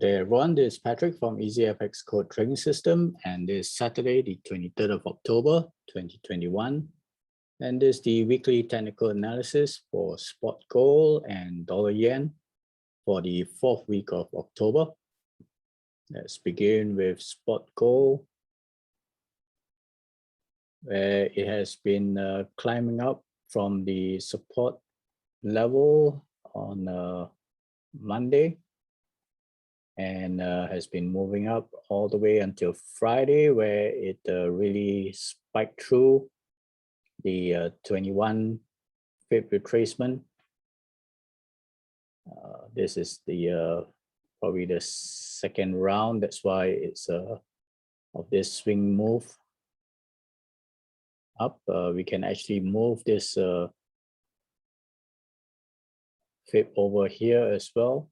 Hey everyone, this is Patrick from EasyFX Code Trading System, and this is Saturday, the 23rd of October, 2021. And this is the weekly technical analysis for spot gold and dollar yen for the fourth week of October. Let's begin with spot gold, where it has been climbing up from the support level on Monday. And has been moving up all the way until Friday, where it really spiked through the 21 pip retracement. This is the probably the second round. That's why it's of this swing move up. We can actually move this pip over here as well.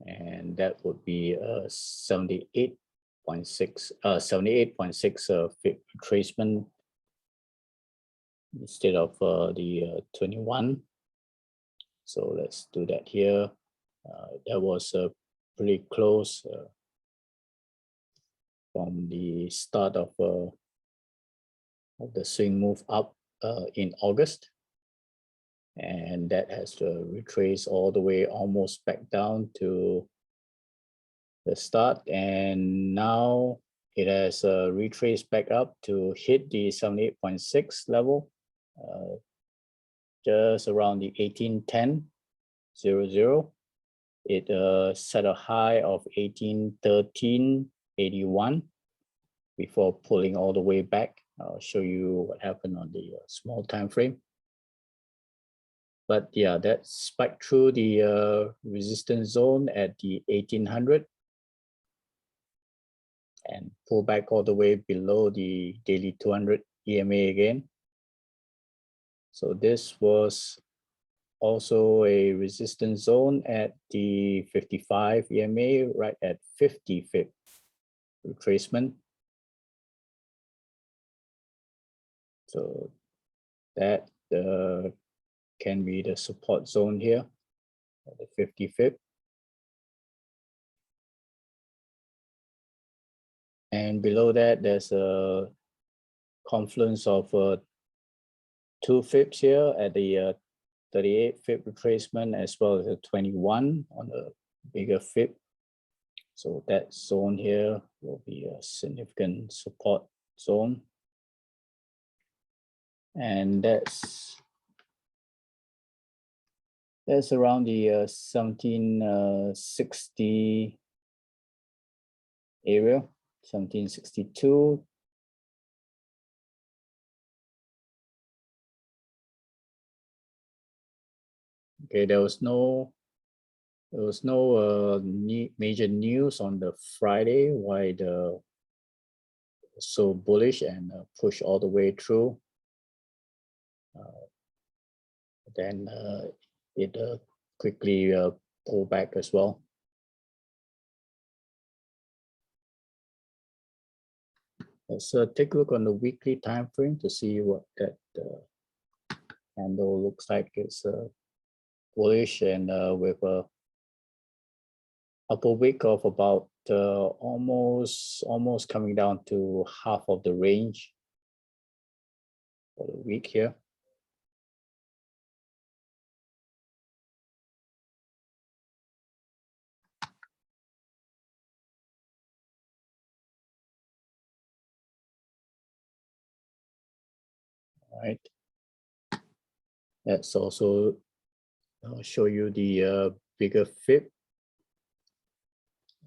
And that would be 78.6 pip retracement instead of the 21. So let's do that here. That was pretty close from the start of the swing move up in August. And that has to retrace all the way almost back down to the start, and now it has retraced back up to hit the 78.6 level, just around the 1810.00. It set a high of 1813.81 before pulling all the way back. I'll show you what happened on the small time frame. But yeah, that spiked through the resistance zone at the 1800 and pulled back all the way below the daily 200 EMA again. So this was also a resistance zone at the 55 EMA, right at 50 pip retracement. So that can be the support zone here at the 50 pip. And below that, there's a confluence of 2 pips here at the 38 pip retracement, as well as a 21 on the bigger pip. So that zone here will be a significant support zone. And that's around the 1760 area, 1762. Okay, there was no major news on the Friday why the so bullish and push all the way through. Then it quickly pulled back as well. Let's take a look on the weekly time frame to see what that candle looks like. It's bullish and with a upper wick of about almost coming down to half of the range for the week here. All right. Let's also show you the bigger fib.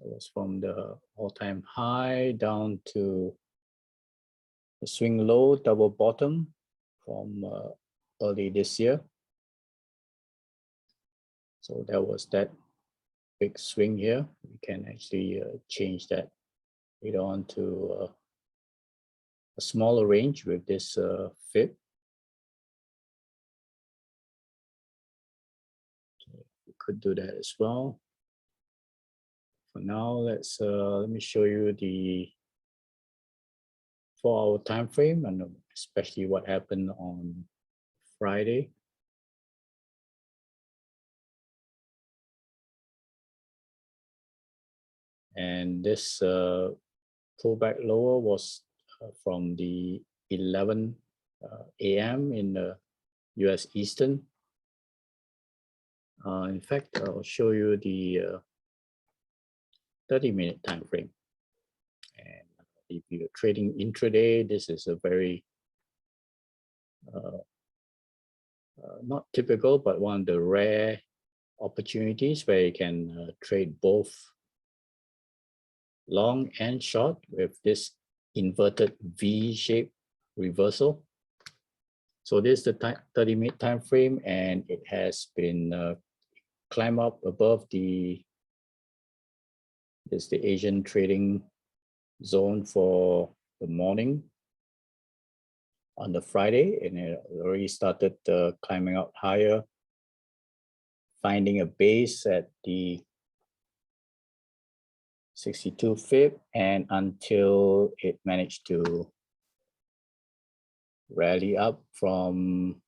It was from the all-time high down to the swing low double bottom from early this year. So that was that big swing here. We can actually change that later on to a smaller range with this fib. We could do that as well. For now, let's let me show you the 4-hour time frame, and especially what happened on Friday. And this pullback lower was from the 11 a.m. in the US Eastern. In fact, I'll show you the 30-minute time frame. And if you're trading intraday, this is a very not typical, but one of the rare opportunities where you can trade both long and short with this inverted V-shaped reversal. So this is the 30-minute time frame, and it has been climb up above the Asian trading zone for the morning on the Friday, and it already started climbing up higher, finding a base at the 62 fib, and until it managed to rally up from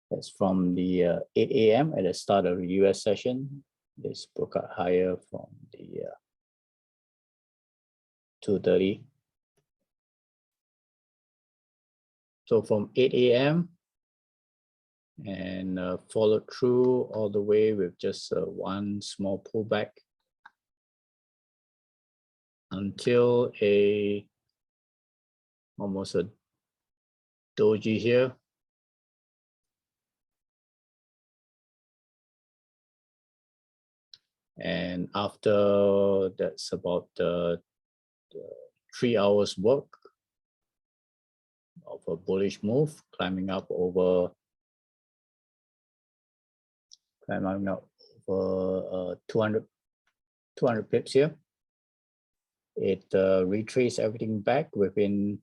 the 8 a.m. at the start of the US session. This broke out higher from the 2:30. So from 8 a.m. and followed through all the way with just one small pullback until almost a doji here. And after that's about 3 hours work of a bullish move, climbing up over 200 pips here. It retraced everything back within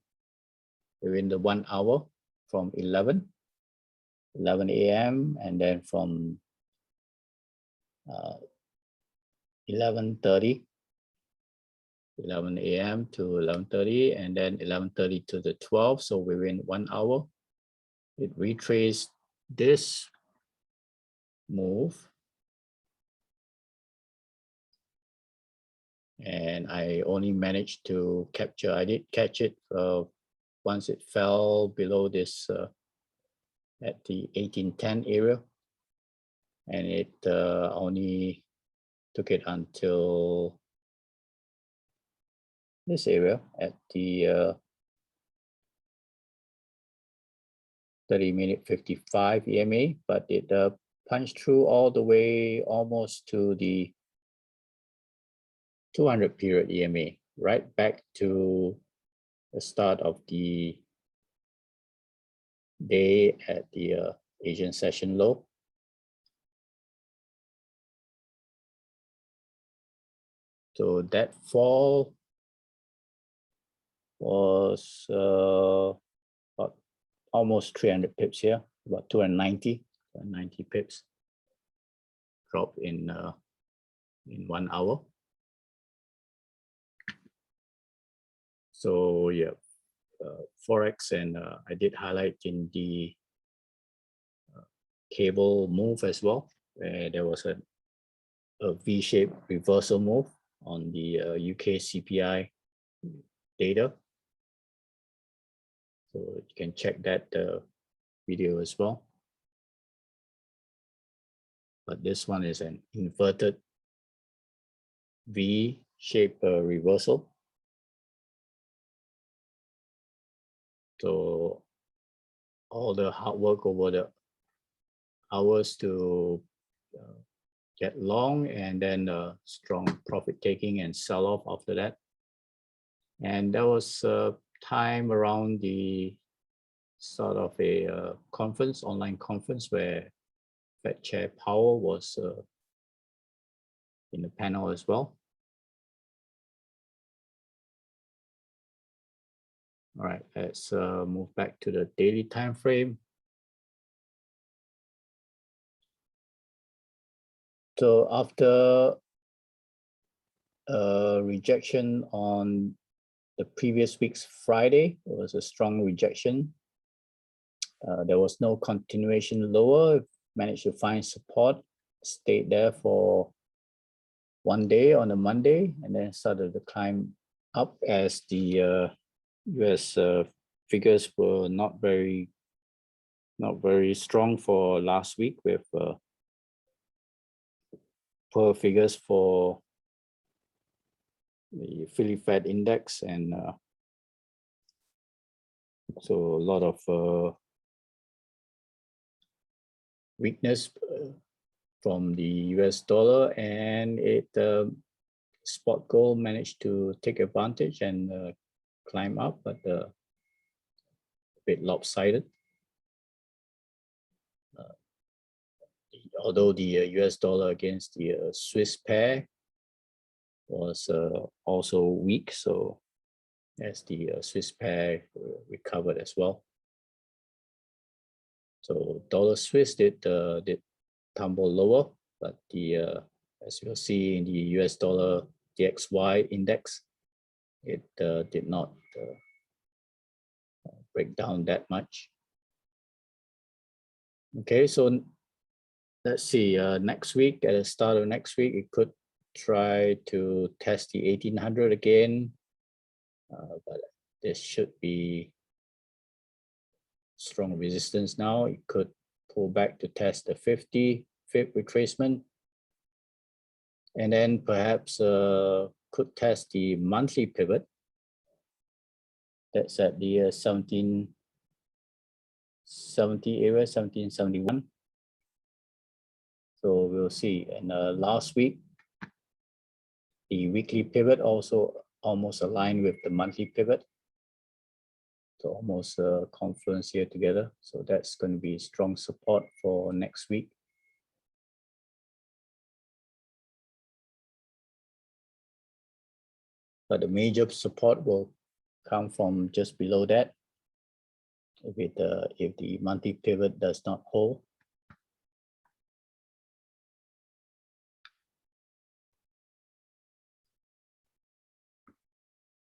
the 1 hour from 11 a.m. and then from 11 a.m. to 11:30, and then 11:30 to the 12. So within 1 hour, it retraced this move, and I only managed to capture. I did catch it once it fell below this at the 1810 area, and it only took it until this area at the 30-minute 55 EMA, but it punched through all the way almost to the 200 period EMA, right back to the start of the day at the Asian session low. So that fall was about almost 300 pips here, about 290 pips drop in 1 hour. So yeah, Forex, and I did highlight in the cable move as well, where there was a V-shaped reversal move on the UK CPI data. So you can check that video as well. But this one is an inverted V-shaped reversal. So all the hard work over the hours to get long, and then strong profit taking and sell off after that. And there was time around the start of a conference, online conference, where Fed Chair Powell was in the panel as well. All right, let's move back to the daily time frame. So after rejection on the previous week's Friday, it was a strong rejection. There was no continuation lower, managed to find support, stayed there for one day on a Monday, and then started to climb up as the US figures were not very strong for last week, with poor figures for the Philly Fed index, and so a lot of weakness from the US dollar, and spot gold managed to take advantage and climb up, but a bit lopsided. Although the US dollar against the Swiss pair was also weak, so as the Swiss pair recovered as well. So dollar Swiss did tumble lower, but the as you'll see in the US dollar DXY index, it did not break down that much. Okay, so let's see, next week, at the start of next week, it could try to test the 1800 again, but this should be strong resistance now. It could pull back to test the 50 fib retracement, and then perhaps could test the monthly pivot. That's at the 1770 area, 1771. So we'll see. And last week, the weekly pivot also almost aligned with the monthly pivot. So almost confluence here together. So that's going to be strong support for next week. But the major support will come from just below that. If the monthly pivot does not hold.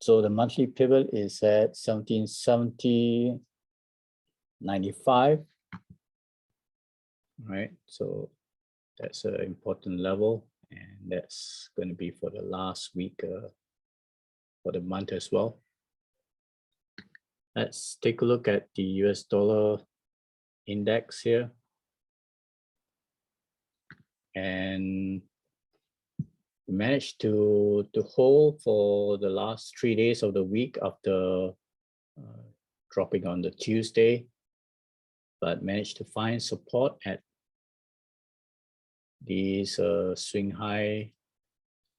So the monthly pivot is at 1770.95. Right, so that's an important level, and that's going to be for the last week for the month as well. Let's take a look at the US dollar index here. And we managed to hold for the last 3 days of the week after dropping on the Tuesday, but managed to find support at these swing high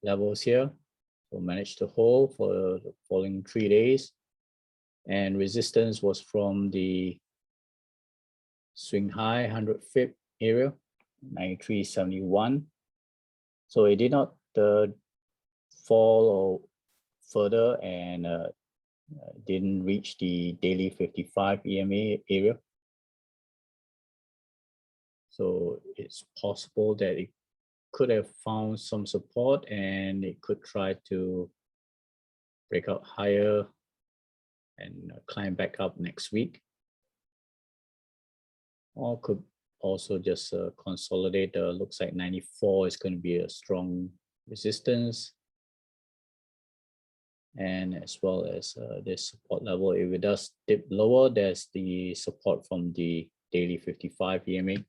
levels here. So managed to hold for the following 3 days, and resistance was from the swing high 100 fib area, 93.71. So it did not fall or further, and didn't reach the daily 55 EMA area. So it's possible that it could have found some support, and it could try to break out higher and climb back up next week, or could also just consolidate. Looks like 94 is going to be a strong resistance, and as well as this support level. If it does dip lower, there's the support from the daily 55 EMA.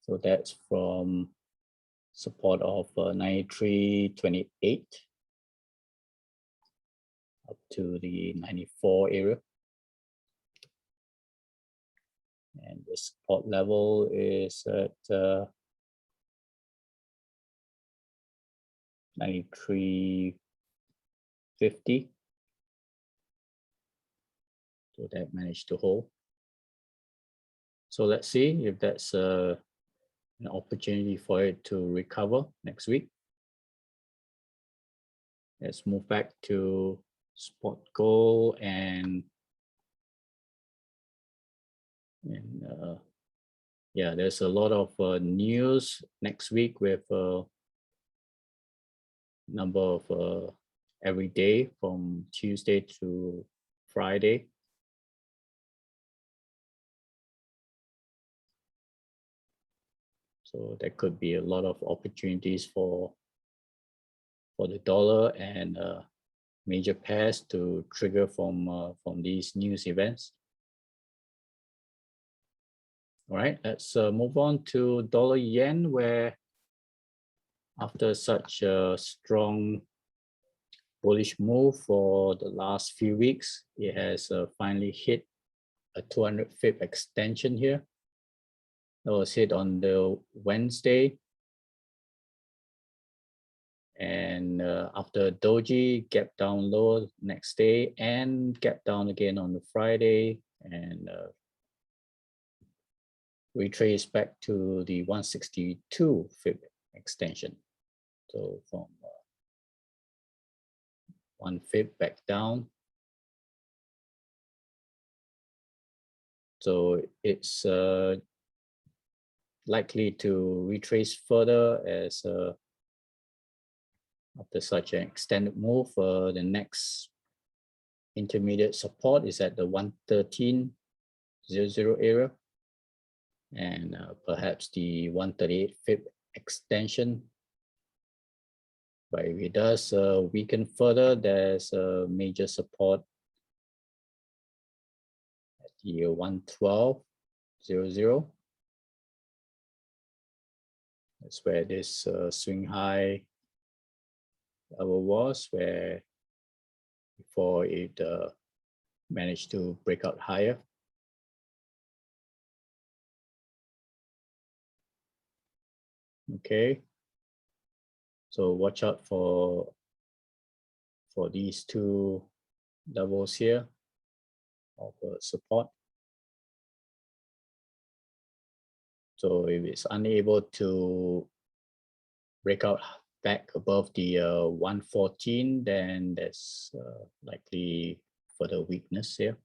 So that's from support of 93.28 up to the 94 area. And the support level is at 93.50. So that managed to hold. So let's see if that's an opportunity for it to recover next week. Let's move back to spot gold, and yeah, there's a lot of news next week with number of every day from Tuesday to Friday. So there could be a lot of opportunities for the dollar and major pairs to trigger from these news events. All right, let's move on to dollar yen, where after such a strong bullish move for the last few weeks, it has finally hit a 200 pip extension here. That was hit on the Wednesday. And after doji, gap down low next day and gap down again on the Friday, and retrace back to the 162 fib extension. So from 1 fib back down. So it's likely to retrace further as after such an extended move. The next intermediate support is at the 113.00 area, and perhaps the 138 fib extension. But if it does weaken further, there's a major support at the 112.00. That's where this swing high level was, where before it managed to break out higher. Okay, so watch out for these two levels here of support. So if it's unable to break out back above the 114, then there's likely further weakness here.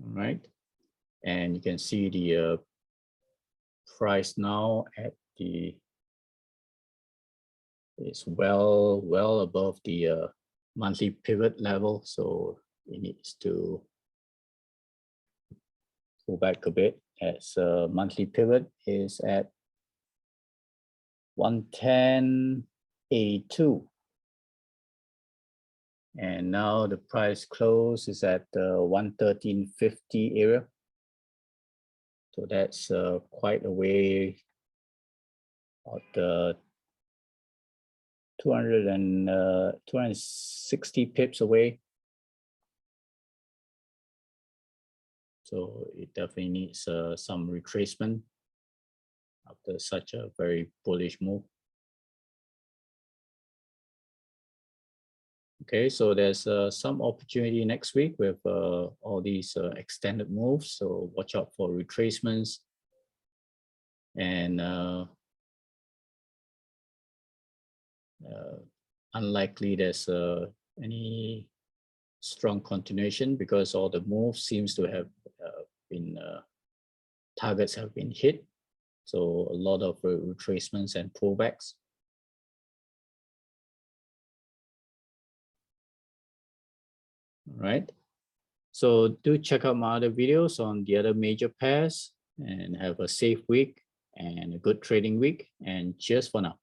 All right, and you can see the price now at the, it's well above the monthly pivot level, so it needs to pull back a bit, as monthly pivot is at 110.82, and now the price close is at 113.50 area. So that's quite a way of the 260 pips away. So it definitely needs some retracement after such a very bullish move. Okay, so there's some opportunity next week with all these extended moves. So watch out for retracements, and unlikely there's any strong continuation, because all the moves seems to have been targets have been hit. So a lot of retracements and pullbacks. All right. So do check out my other videos on the other major pairs, and have a safe week and a good trading week, and cheers for now.